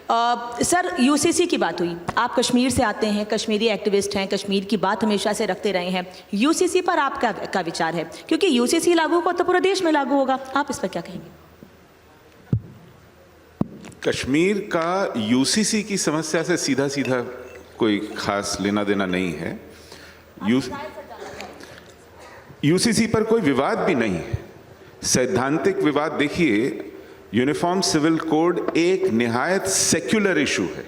Sir, UCC की बात हुई, आप कश्मीर से आते हैं, कश्मीरी एक्टिविस्ट हैं, कश्मीर की बात हमेशा से रखते रहे हैं। यूसीसी पर आपका विचार है? क्योंकि यूसीसी लागू हो तो पूरे देश में लागू होगा, आप इस पर क्या कहेंगे? कश्मीर का यूसीसी की समस्या से सीधा सीधा कोई खास लेना देना नहीं है। यूसीसी पर कोई विवाद भी नहीं है, सैद्धांतिक विवाद। देखिए, यूनिफॉर्म सिविल कोड एक निहायत सेक्युलर इशू है।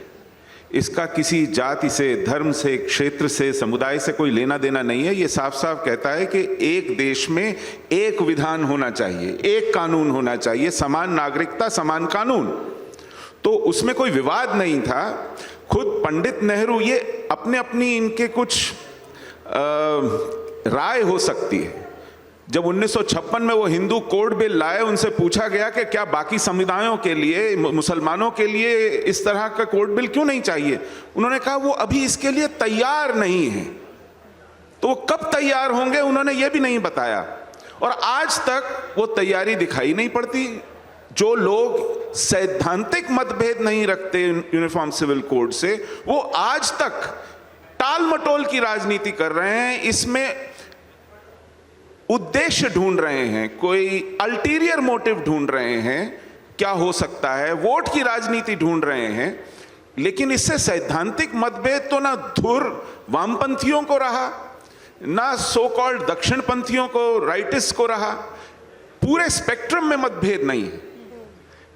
इसका किसी जाति से, धर्म से, क्षेत्र से, समुदाय से कोई लेना देना नहीं है। ये साफ साफ कहता है कि एक देश में एक विधान होना चाहिए, एक कानून होना चाहिए, समान नागरिकता, समान कानून। तो उसमें कोई विवाद नहीं था। खुद पंडित नेहरू, ये अपनी इनके कुछ राय हो सकती है। जब 1956 में वो हिंदू कोड बिल लाए, उनसे पूछा गया कि क्या बाकी समुदायों के लिए, मुसलमानों के लिए इस तरह का कोड बिल क्यों नहीं चाहिए? उन्होंने कहा वो अभी इसके लिए तैयार नहीं है। तो वो कब तैयार होंगे उन्होंने ये भी नहीं बताया, और आज तक वो तैयारी दिखाई नहीं पड़ती। जो लोग सैद्धांतिक मतभेद नहीं रखते यूनिफॉर्म सिविल कोड से, वो आज तक टाल मटोल की राजनीति कर रहे हैं, इसमें उद्देश्य ढूंढ रहे हैं, कोई अल्टीरियर मोटिव ढूंढ रहे हैं, क्या हो सकता है, वोट की राजनीति ढूंढ रहे हैं। लेकिन इससे सैद्धांतिक मतभेद तो ना धुर वामपंथियों को रहा, ना सो कॉल्ड दक्षिणपंथियों को, राइटिस्ट को रहा। पूरे स्पेक्ट्रम में मतभेद नहीं है,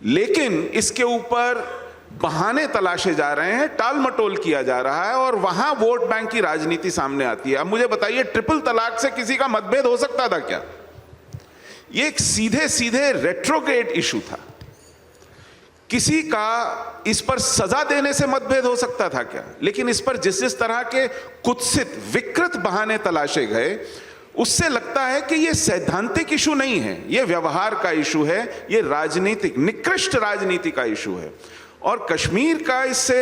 लेकिन इसके ऊपर बहाने तलाशे जा रहे हैं, टाल मटोल किया जा रहा है, और वहां वोट बैंक की राजनीति सामने आती है। अब मुझे बताइए, ट्रिपल तलाक से किसी का मतभेद हो सकता था क्या? ये एक सीधे सीधे रेट्रोग्रेड इशू था। किसी का इस पर सजा देने से मतभेद हो सकता था क्या? लेकिन इस पर जिस तरह के कुत्सित विकृत बहाने तलाशे गए, उससे लगता है कि यह सैद्धांतिक इशू नहीं है, यह व्यवहार का इशू है, यह राजनीतिक, निकृष्ट राजनीति का इशू है। और कश्मीर का इससे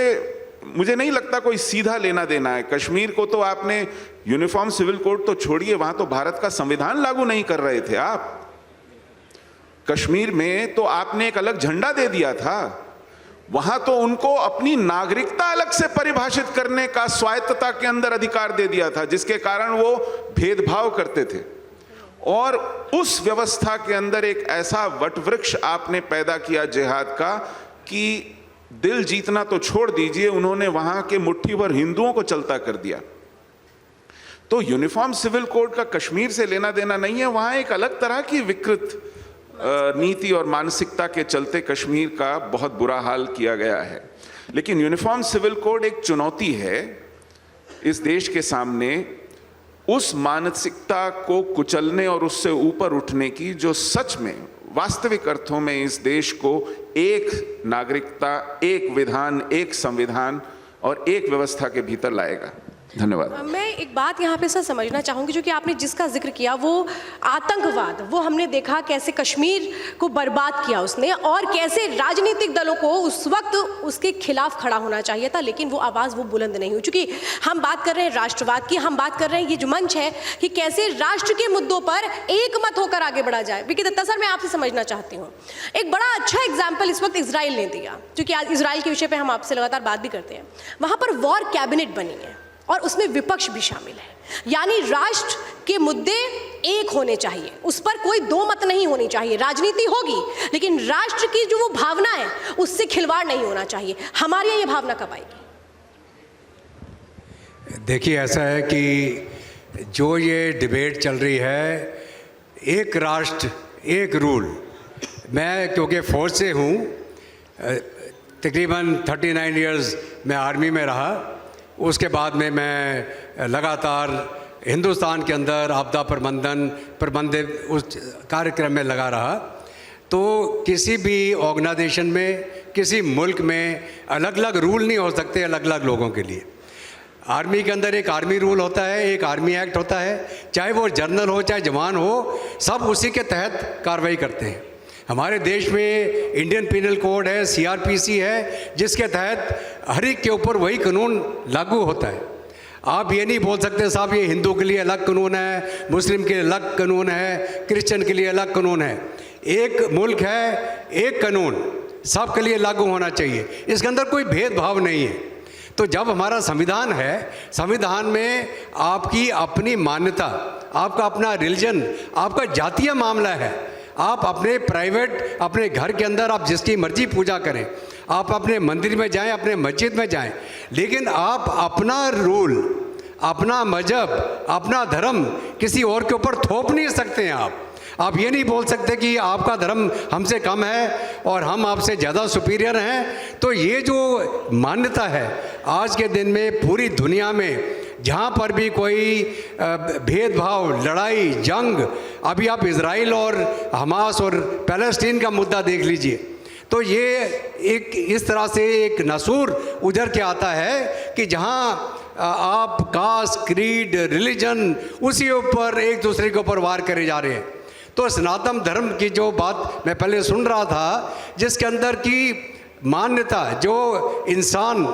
मुझे नहीं लगता कोई सीधा लेना देना है। कश्मीर को तो आपने यूनिफॉर्म सिविल कोड तो छोड़िए, वहां तो भारत का संविधान लागू नहीं कर रहे थे आप। कश्मीर में तो आपने एक अलग झंडा दे दिया था, वहां तो उनको अपनी नागरिकता अलग से परिभाषित करने का स्वायत्तता के अंदर अधिकार दे दिया था, जिसके कारण वो भेदभाव करते थे। और उस व्यवस्था के अंदर एक ऐसा वटवृक्ष आपने पैदा किया जिहाद का कि दिल जीतना तो छोड़ दीजिए, उन्होंने वहां के मुट्ठी भर हिंदुओं को चलता कर दिया। तो यूनिफॉर्म सिविल कोड का कश्मीर से लेना देना नहीं है। वहां एक अलग तरह की विकृत नीति और मानसिकता के चलते कश्मीर का बहुत बुरा हाल किया गया है। लेकिन यूनिफॉर्म सिविल कोड एक चुनौती है इस देश के सामने, उस मानसिकता को कुचलने और उससे ऊपर उठने की, जो सच में वास्तविक अर्थों में इस देश को एक नागरिकता, एक विधान, एक संविधान और एक व्यवस्था के भीतर लाएगा। धन्यवाद। मैं एक बात यहाँ पे सर समझना चाहूँगी, जो कि आपने जिसका जिक्र किया, वो आतंकवाद, वो हमने देखा कैसे कश्मीर को बर्बाद किया उसने, और कैसे राजनीतिक दलों को उस वक्त उसके खिलाफ खड़ा होना चाहिए था, लेकिन वो आवाज़ वो बुलंद नहीं हुई। चूँकि हम बात कर रहे हैं राष्ट्रवाद की, हम बात कर रहे हैं, ये जो मंच है कि कैसे राष्ट्र के मुद्दों पर एक मत होकर आगे बढ़ा जाए। विकी दत्ता सर, मैं आपसे समझना चाहती हूँ, एक बड़ा अच्छा एग्जाम्पल इस वक्त इसराइल ने दिया, क्योंकि आज इसराइल के विषय पर हम आपसे लगातार बात भी करते हैं। वहाँ पर वॉर कैबिनेट बनी है और उसमें विपक्ष भी शामिल है, यानी राष्ट्र के मुद्दे एक होने चाहिए, उस पर कोई दो मत नहीं होनी चाहिए। राजनीति होगी, लेकिन राष्ट्र की जो वो भावना है उससे खिलवाड़ नहीं होना चाहिए। हमारे यहाँ ये भावना कब आएगी? देखिए, ऐसा है कि जो ये डिबेट चल रही है, एक राष्ट्र एक रूल, मैं क्योंकि फौज से हूँ, तकरीबन 39 इयर्स मैं आर्मी में रहा। उसके बाद में मैं लगातार हिंदुस्तान के अंदर आपदा प्रबंधित उस कार्यक्रम में लगा रहा। तो किसी भी ऑर्गेनाइजेशन में, किसी मुल्क में अलग अलग रूल नहीं हो सकते अलग अलग लोगों के लिए। आर्मी के अंदर एक आर्मी रूल होता है, एक आर्मी एक्ट होता है, चाहे वो जनरल हो चाहे जवान हो, सब उसी के तहत कार्रवाई करते हैं। हमारे देश में इंडियन पिनल कोड है, CRPC है, जिसके तहत हर एक के ऊपर वही कानून लागू होता है। आप ये नहीं बोल सकते साहब ये हिंदू के लिए अलग कानून है, मुस्लिम के लिए अलग कानून है, क्रिश्चियन के लिए अलग कानून है। एक मुल्क है, एक कानून, सबके लिए लागू होना चाहिए, इसके अंदर कोई भेदभाव नहीं है। तो जब हमारा संविधान है, संविधान में आपकी अपनी मान्यता, आपका अपना रिलीजन, आपका जातीय मामला है। आप अपने प्राइवेट, अपने घर के अंदर आप जिसकी मर्जी पूजा करें, आप अपने मंदिर में जाएं, अपने मस्जिद में जाएं, लेकिन आप अपना रूल, अपना मजहब, अपना धर्म किसी और के ऊपर थोप नहीं सकते हैं। आप ये नहीं बोल सकते कि आपका धर्म हमसे कम है और हम आपसे ज़्यादा सुपीरियर हैं। तो ये जो मान्यता है आज के दिन में पूरी दुनिया में जहाँ पर भी कोई भेदभाव, लड़ाई, जंग, अभी आप इजराइल और हमास और पैलेस्टीन का मुद्दा देख लीजिए, तो ये एक इस तरह से एक नसूर उधर के आता है कि जहाँ आप कास्ट, क्रीड, रिलीजन, उसी ऊपर एक दूसरे के ऊपर वार करे जा रहे हैं। तो सनातन धर्म की जो बात मैं पहले सुन रहा था, जिसके अंदर की मान्यता जो इंसान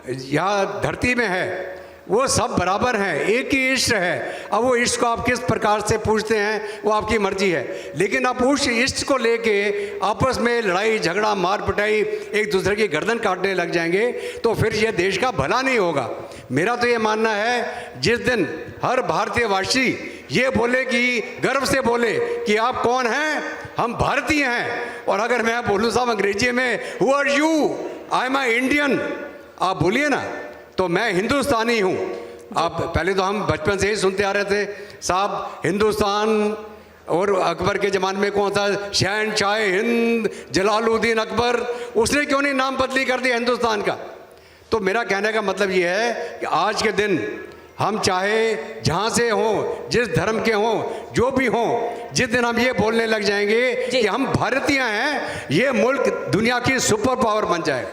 यहाँ धरती में है वो सब बराबर हैं, एक ही इष्ट है। अब वो इष्ट को आप किस प्रकार से पूछते हैं वो आपकी मर्जी है, लेकिन आप उस इष्ट को लेके आपस में लड़ाई झगड़ा, मार पिटाई, एक दूसरे की गर्दन काटने लग जाएंगे तो फिर ये देश का भला नहीं होगा। मेरा तो ये मानना है जिस दिन हर भारतीयवासी ये बोले कि गर्व से बोले कि आप कौन हैं, हम भारतीय हैं, और अगर मैं बोलूँ साहब अंग्रेजी में who are you, I am I Indian, आप बोलिए ना तो मैं हिंदुस्तानी हूँ। आप पहले तो हम बचपन से ही सुनते आ रहे थे साहब हिंदुस्तान, और अकबर के ज़माने में कौन सा शहनशाह हिंद जलालुद्दीन अकबर, उसने क्यों नहीं नाम बदली कर दिया हिंदुस्तान का। तो मेरा कहने का मतलब ये है कि आज के दिन हम चाहे जहाँ से हों, जिस धर्म के हों, जो भी हों, जिस दिन हम ये बोलने लग जाएंगे कि हम भारतीय हैं, ये मुल्क दुनिया की सुपर पावर बन जाएगा।